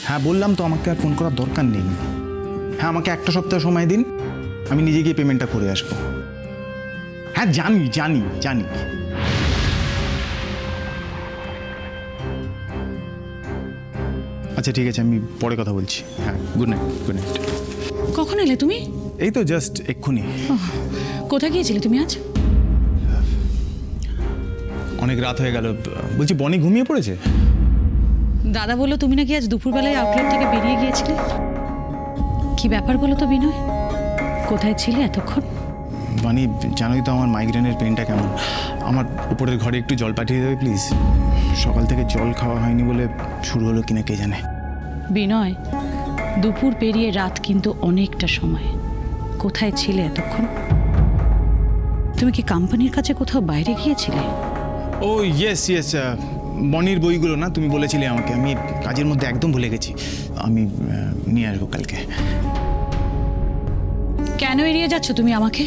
হ্যাঁ বললাম তো, আমাকে আর ফোন করার দরকার নেই। হ্যাঁ আমাকে একটা সপ্তাহ সময় দিন, আমি নিজে গিয়ে পেমেন্টটা করে আসবো। হ্যাঁ জানি জানি জানি। আচ্ছা ঠিক আছে, আমি পরে কথা বলছি। হ্যাঁ গুড নাইট। Good night. কখন এলে তুমি? এই তো জাস্ট এক্ষুনি। কোথায় গিয়েছিলে তুমি আজ? অনেক রাত হয়ে গেল। বলছি বনি ঘুমিয়ে পড়েছে? দাদা বললো তুমি নাকি আজ দুপুরবেলায় আউটলেট থেকে বেরিয়ে গিয়েছিলে। কি ব্যাপার বলো তো বিনয়, কোথায় ছিলে এতক্ষণ? বনি জানোই তো আমার মাইগ্রেনের পেনটা কেমন। আমার উপরের ঘরে একটু জল পাঠিয়ে দেবে প্লিজ। সকাল থেকে জল খাওয়া হয়নি বলে শুরু হলো কিনা কে জানে। বিনয়, দুপুর পেরিয়ে রাত কিন্তু অনেকটা সময়। কোথায় ছিলে এতক্ষণ? তুমি কি কোম্পানির কাছে কোথাও বাইরে গিয়েছিলে? ও ইয়েস ইয়েস, বনির বইগুলো না তুমি বলেছিলে আমাকে, আমি কাজের মধ্যে একদম ভুলে গেছি। আমি নিয়ে আসবো কালকে। কেন এড়িয়ে যাচ্ছ তুমি আমাকে?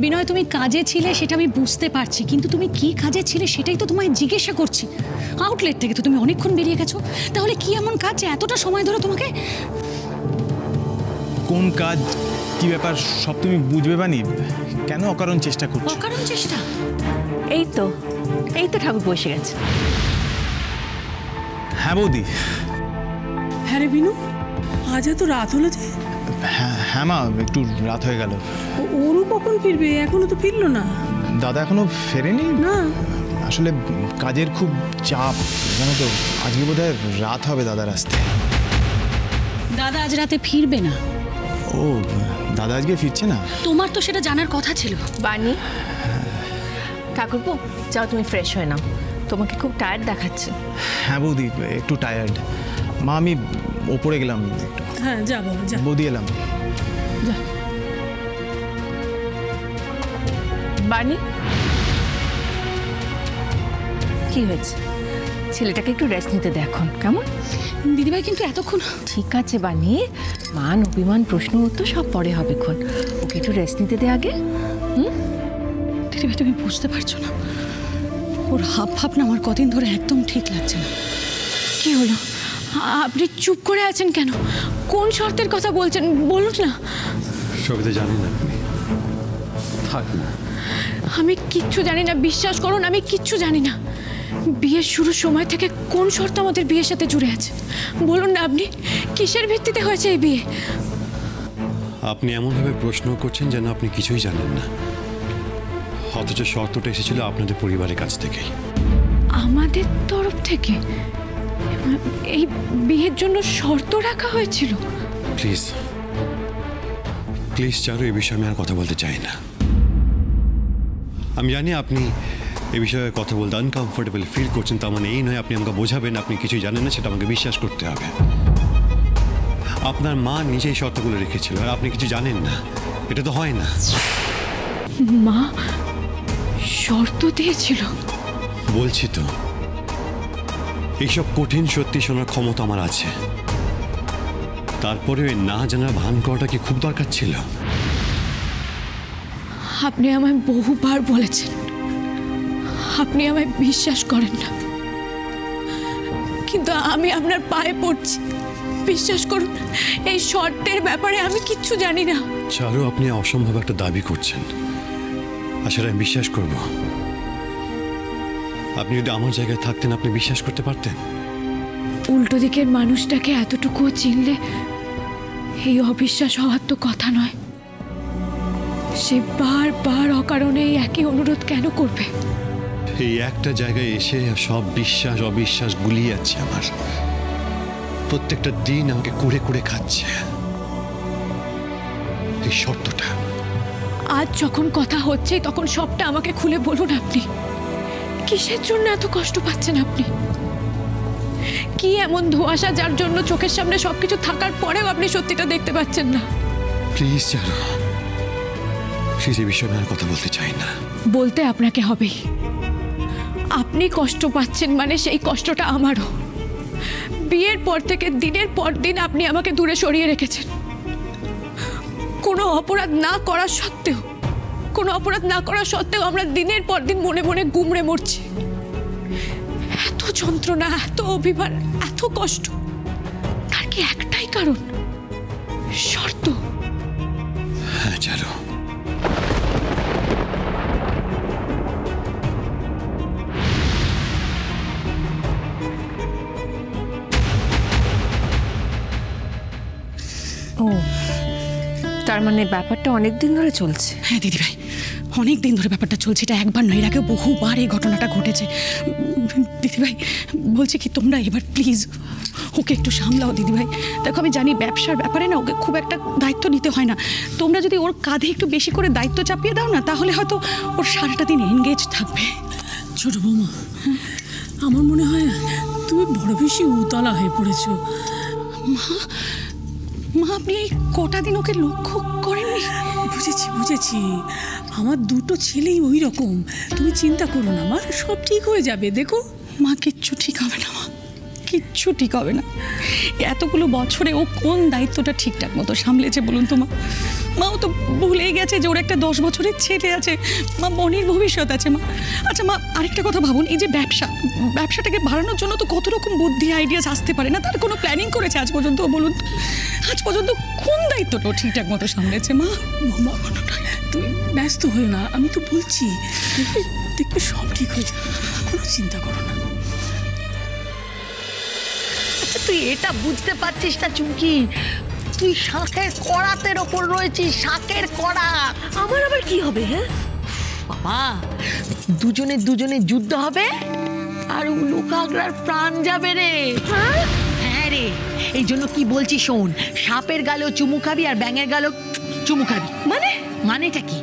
বিনয়, তুমি কাজে ছিলে সেটা আমি বুঝতে পারছি, কিন্তু তুমি কি কাজে ছিলে সেটাই তো তোমায় জিজ্ঞাসা করছি। আউটলেট থেকে তো তুমি অনেকক্ষণ বেরিয়ে গেছো, তাহলে কি এমন কাজ যে এতটা সময় ধরে তোমাকে? কোন কাজ, কি ব্যাপার সব তুমি বুঝবে বানি। কেন অকারণ চেষ্টা করছো? অকারণ চেষ্টা? এই তো ঠাকুর বসে গেছে। হ্যাঁ বৌদি। হ্যাঁ রে বিনু, আজ এত রাত হলো যে? হ্যাঁ মা, একটু রাত হয়ে গেল। ওরও কখন ফিরবে? এখনো তো ফিরলো না। দাদা এখনো ফেরেনি না, আসলে কাজের খুব চাপ জানো তো। আজকে বোধহয় রাত হবে দাদার আসতে। দাদা আজ রাতে ফিরবে না? ও দাদা আজকে ফিরছে না? তোমার তো সেটা জানার কথা ছিল। বানি, ঠাকুরপো যাও তুমি ফ্রেশ হয়ে নাও, তোমাকে খুব টায়ার্ড দেখাচ্ছে। হ্যাঁ বৌদি একটু টায়ার্ড। মা আমি ওপরে গেলাম একটু। হ্যাঁ যা বাবা যা। বৌদি এলাম। যা। বানি, কি হয়েছে? ছেলেটাকে একটু রেস্ট নিতে দে এখন, কেমন? দিদিভাই কিন্তু এতক্ষণ। ঠিক আছে বানি, মান অভিমান প্রশ্ন উত্তর সব পরে হবে, ক্ষণ ওকে একটু রেস্ট নিতে দে আগে। দিদিভাই তুমি বুঝতে পারছো না, ওর হাব ভাব না আমার কদিন ধরে একদম ঠিক লাগছে না। কি হলো? আপনি চুপ করে আছেন কেন? কোন শর্তের কথা বলছেন বলুন না। সবই তো জানেন আপনি, থাক না। আমি কিচ্ছু জানি না, বিশ্বাস করুন আমি কিচ্ছু জানি না। বিয়ের শুরুর সময় থেকে কোন শর্ত আমাদের বিয়ের সাথে জুড়ে আছে বলুন না। আপনি কিসের ভিত্তিতে হয়েছে এই বিয়ে? আপনি এমনভাবে প্রশ্ন করছেন যেন আপনি কিছুই জানেন না, অথচ শর্তটা এসেছিল আপনাদের পরিবারের কাছ থেকেই। আমাদের তরফ থেকে এই বিয়ের জন্য শর্ত রাখা হয়েছিল? প্লিজ প্লিজ চারু, এই বিষয়ে আমি আর কথা বলতে চাই না। আমি জানি আপনি এ বিষয়ে কথা বলতে আনকমফোর্টেবল ফিল করছেন, তার মানে এই নয় আপনি আমাকে বোঝাবেন আপনি কিছুই জানেন না, সেটা আমাকে বিশ্বাস করতে হবে। আপনার মা নিজেই শর্তগুলো রেখেছিল আর আপনি কিছু জানেন না, এটা তো হয় না। মা শর্ত দিয়েছিল? বলছি তো, এইসব কঠিন সত্যি শোনার ক্ষমতা আমার আছে, তারপরে না জানার ভান করাটা কি খুব দরকার ছিল? আপনি আমায় বহুবার বলেছেন আপনি আমায় বিশ্বাস করেন না, কিন্তু আমি আপনার পায়ে পড়ছি, বিশ্বাস করুন এই শর্তের ব্যাপারে আমি কিচ্ছু জানি না। চারু, আপনি অসম্ভব একটা দাবি করছেন, আসলে আমি বিশ্বাস করব? আপনি যদি আমার জায়গায় থাকতেন আপনি বিশ্বাস করতে পারতেন? উল্টো দিকের মানুষটাকে এতটুকু চিনলে এই অবিশ্বাস হওয়ার তো কথা নয়। সে বারবার অকারণে একই অনুরোধ কেন করবে? এই একটা জায়গায় এসে সব বিশ্বাস অবিশ্বাস গুলিয়ে যাচ্ছে আমার, প্রত্যেকটা দিন আমাকে কুড়ে কুড়ে খাচ্ছে এই শর্তটা। আজ যখন কথা হচ্ছে তখন সবটা আমাকে খুলে বলুন। আপনি কিসের জন্য এত কষ্ট পাচ্ছেন? আপনি কি এমন ধোঁয়াশা যার জন্য চোখের সামনে সবকিছু থাকার পরেও আপনি সত্যিটা দেখতে পাচ্ছেন না? প্লিজ চারু, প্লিজ এই বিষয়ে আর কথা বলতে চাই না। বলতে আপনাকে হবেই। আপনি কষ্ট পাচ্ছেন মানে সেই কষ্টটা আমারও। বিয়ের পর থেকে দিনের পর দিন আপনি আমাকে দূরে সরিয়ে রেখেছেন, কোনো অপরাধ না করা সত্ত্বেও। কোনো অপরাধ না করা সত্ত্বেও আমরা দিনের পর দিন মনে মনে গুমড়ে মরছি। এত যন্ত্রণা, এত অভিমান, এত কষ্ট, তার কি একটাই কারণ? শর্ত। হ্যাঁ চারু, ও, তার মানে ব্যাপারটা অনেক দিন ধরে চলছে। হ্যাঁ দিদিভাই, অনেক দিন ধরে ব্যাপারটা চলছে। এটা একবার নয়, এর আগে বহুবার এই ঘটনাটা ঘটেছে। দিদিভাই বলছে কি, তোমরা এবার প্লিজ ওকে একটু সামলাও দিদিভাই। দেখো আমি জানি ব্যবসার ব্যাপারে না ওকে খুব একটা দায়িত্ব নিতে হয় না। তোমরা যদি ওর কাঁধে একটু বেশি করে দায়িত্ব চাপিয়ে দাও না, তাহলে হয়তো ওর সারাটা দিন এনগেজ থাকবে। ছোট বৌমা, আমার মনে হয় তুমি বড় বেশি উতলা হয়ে পড়েছো। মা, আপনি এই কটা দিন ওকে লক্ষ্য করেননি? বুঝেছি, আমার দুটো ছেলেই ওই রকম। তুমি চিন্তা করো না মা, সব ঠিক হয়ে যাবে। দেখো মা, কিচ্ছু ঠিক হবে না মা, কিচ্ছু ঠিক হবে না। এতগুলো বছরে ও কোন দায়িত্বটা ঠিকঠাক মতো সামলেছে বলুন তো মা? ও তো ভুলেই গেছে যে ওর একটা 10 বছরের ছেলে আছে। মা, মনির ভবিষ্যৎ আছে মা। আচ্ছা মা, আরেকটা কথা ভাবুন, এই যে ব্যবসাটাকে বাড়ানোর জন্য তো কত রকম বুদ্ধি আইডিয়াস আসতে পারে না? তার কোনো প্ল্যানিং করেছে আজ পর্যন্ত? বলুন, আজ পর্যন্ত কোন দায়িত্বটা ঠিকঠাক মতো সামলেছে মা? তুমি ব্যস্ত হও না, আমি তো বলছি দেখবে সব ঠিক হয়ে যাবে, কোনো চিন্তা করো না। তুই এটা বুঝতে পারছিস না চুমকি? তুই শাঁখের কড়াতের ওপর রয়েছিস, শাঁখের কড়া। আমার আবার কি হবে? হ্যাঁ বাবা, দুজনে যুদ্ধ হবে আর উলু কাঁকড়ার প্রাণ যাবে রে। হ্যাঁ রে, এই জন্য কি বলছি শোন, সাপের গালেও চুমু খাবি আর ব্যাঙের গালেও চুমু খাবি। মানেটা কি?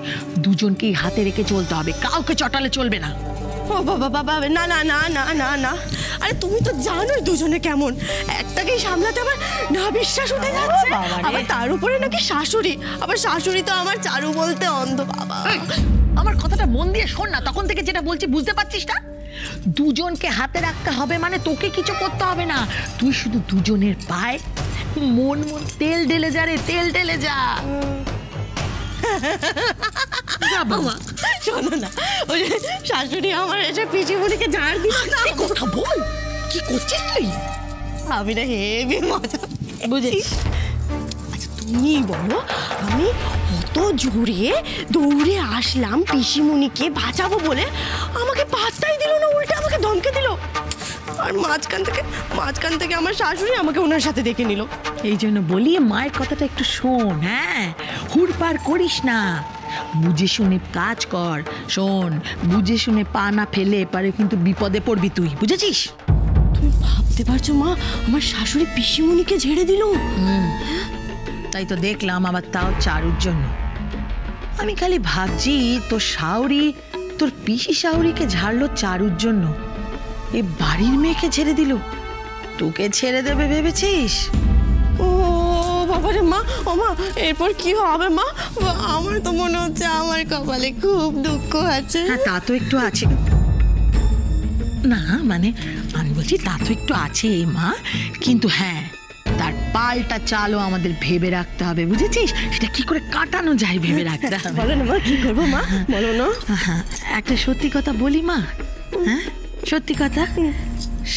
দুজনকেই হাতে রেখে চলতে হবে, কাউকে চটালে চলবে না। ও বাবা বাবা, না না না না না না, আরে তুমি তো জানোই দুজনে কেমন। একটাকেই সামলাতে আমার না বিশ্বাস উঠে যাচ্ছে। আবার তার উপরে নাকি শাশুড়ি, আবার শাশুড়ি তো আমার চারু বলতে অন্ধ। বাবা, আমার কথাটা মন দিয়ে শোন না, তখন থেকে যেটা বলছি বুঝতে পারছিস না? দুজনকে হাতে রাখতে হবে মানে তোকে কিছু করতে হবে না, তুই শুধু দুজনের পায়ে মন তেল ঢেলে যা রে, তেল ঢেলে যা। বাবা শোনো না, ওই শাশুড়ি আমার এসে পিসিমণিকে ঝাড় দিল। কথা বল, কি করছিস তুই? আমি না হেবি মজা বুঝেছিস। আচ্ছা তুমি বলো, আমি অত জোরে দৌড়ে আসলাম পিসিমণিকে বাঁচাবো বলে, আমাকে পাত্তাই দিল না, উল্টে আমাকে ধমকে দিল। আর মাঝখান থেকে আমার শাশুড়ি আমাকে ওনার সাথে দেখে নিল। এই জন্য বলি মায়ের কথাটা একটু শোন। হ্যাঁ, হুড়পাড় করিস না, বুঝে শুনে কাজ কর। শোন, বুঝে শুনে পা না ফেলে পারে কিন্তু বিপদে পড়বি তুই, বুঝেছিস? তুমি ভাবতে পারছো মা, আমার শাশুড়ি পিসিমণিকে ঝেড়ে দিল। তাই তো দেখলাম, আবার তাও চারুর জন্য। আমি খালি ভাবছি তোর শাশুড়ি, তোর পিসি শাশুড়িকে ঝাড়লো চারুর জন্য, এ বাড়ির মেয়েকে ছেড়ে দিল, তোকে ছেড়ে দেবে ভেবেছিস? ও বাবারে মা, ও মা এরপর কি হবে মা? আমার তো মনে হচ্ছে আমার কপালে খুব দুঃখ আছে। হ্যাঁ, তা তো একটু আছে। না মানে আমি বলছি তা তো একটু আছে মা, কিন্তু হ্যাঁ তার পাল্টা চালও আমাদের ভেবে রাখতে হবে, বুঝেছিস? সেটা কি করে কাটানো যায় ভেবে রাখতে হবে। বলো না মা, কি করবো মা, বলো না। হ্যাঁ, একটা সত্যি কথা বলি মা। হ্যাঁ সত্যি কথা,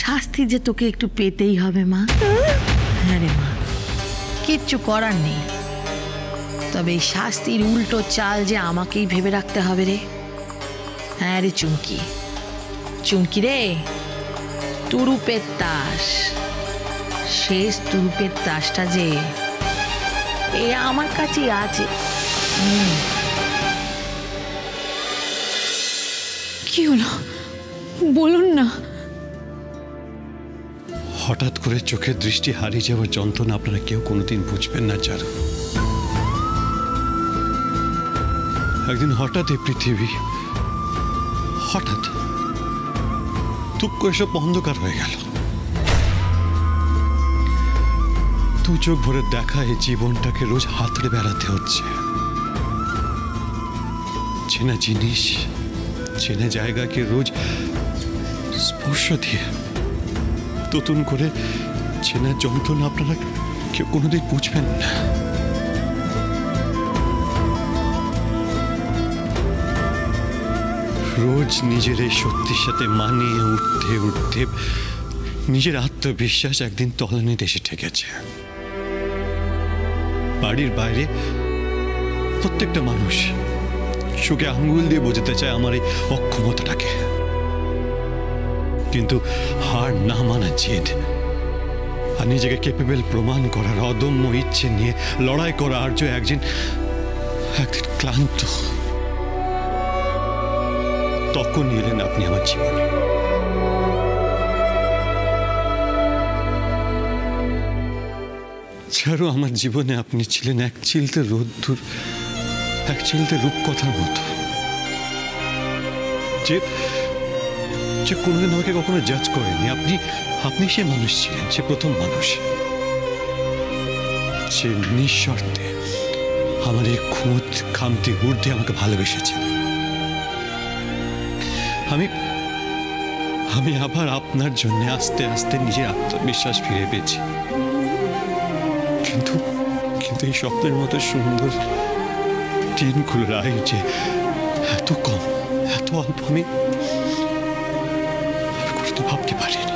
শাস্তি যে তোকে একটু পেতেই হবে মা। হ্যাঁ রে মা, কিচ্ছু করার নেই, তবে এই শাস্তির উল্টো চাল যে আমাকেই ভেবে রাখতে হবে রে। হ্যাঁ রে চুমকি রে, তুরুপের তাস, শেষ তুরুপের তাসটা যে এ আমার কাছে আছে। কি হলো বলুন না। হঠাৎ করে চোখের দৃষ্টি হারিয়ে যাওয়ার যন্ত্রণা আপনারা কেউ কোনোদিন বুঝবেন না চারু। একদিন হঠাৎ এই পৃথিবী হঠাৎ টুপ করে সব অন্ধকার হয়ে গেল। দু চোখ ভরে দেখা এই জীবনটাকে রোজ হাতড়ে বেড়াতে হচ্ছে। চেনা জিনিস, চেনা জায়গাকে রোজ স্পর্শ দিয়ে নতুন করে চেনা যন্ত্রণা আপনারা কেউ কোনোদিন বুঝবেন না। রোজ নিজের এই সত্যির সাথে মানিয়ে উঠতে উঠতে নিজের আত্মবিশ্বাস একদিন তলানিতে এসে ঠেকেছে। বাড়ির বাইরে প্রত্যেকটা মানুষ চোখে আঙ্গুল দিয়ে বোঝাতে চায় আমার এই অক্ষমতাটাকে, কিন্তু হার না মানা জেদ আর নিজেকে ক্যাপেবল প্রমাণ করার অদম্য ইচ্ছে নিয়ে লড়াই করা আর্য একদিন ক্লান্ত। তখন এলেন আপনি আমার জীবনে। ছাড়ো, আমার জীবনে আপনি ছিলেন এক চিলতে রোদ্দুর, এক চিলতে রূপকথার মতো, যে কোনোদিন আমাকে কখনো জাজ করেনি। আপনি সে মানুষ ছিলেন, সে প্রথম মানুষ যে নিঃশর্তে আমার এই খুঁত খামতি ঊর্ধ্বে আমাকে ভালোবেসেছেন। আমি আবার আপনার জন্য আস্তে আস্তে নিজের আত্মবিশ্বাস ফিরে পেয়েছি, কিন্তু এই স্বপ্নের মতো সুন্দর দিনগুলোর আয়ু যে এত কম, এত অল্প, আমি করতে ভাবতে পারিনি।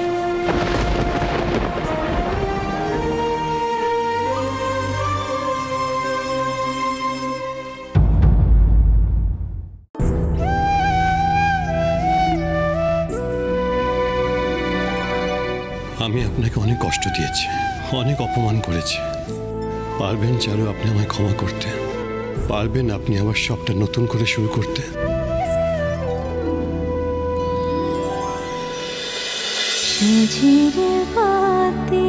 আমি আপনাকে অনেক কষ্ট দিয়েছি, অনেক অপমান করেছি। পারবেন চারু আপনি আমায় ক্ষমা করতে? পারবেন আপনি আবার সবটা নতুন করে শুরু করতে? ঝিরে বাতি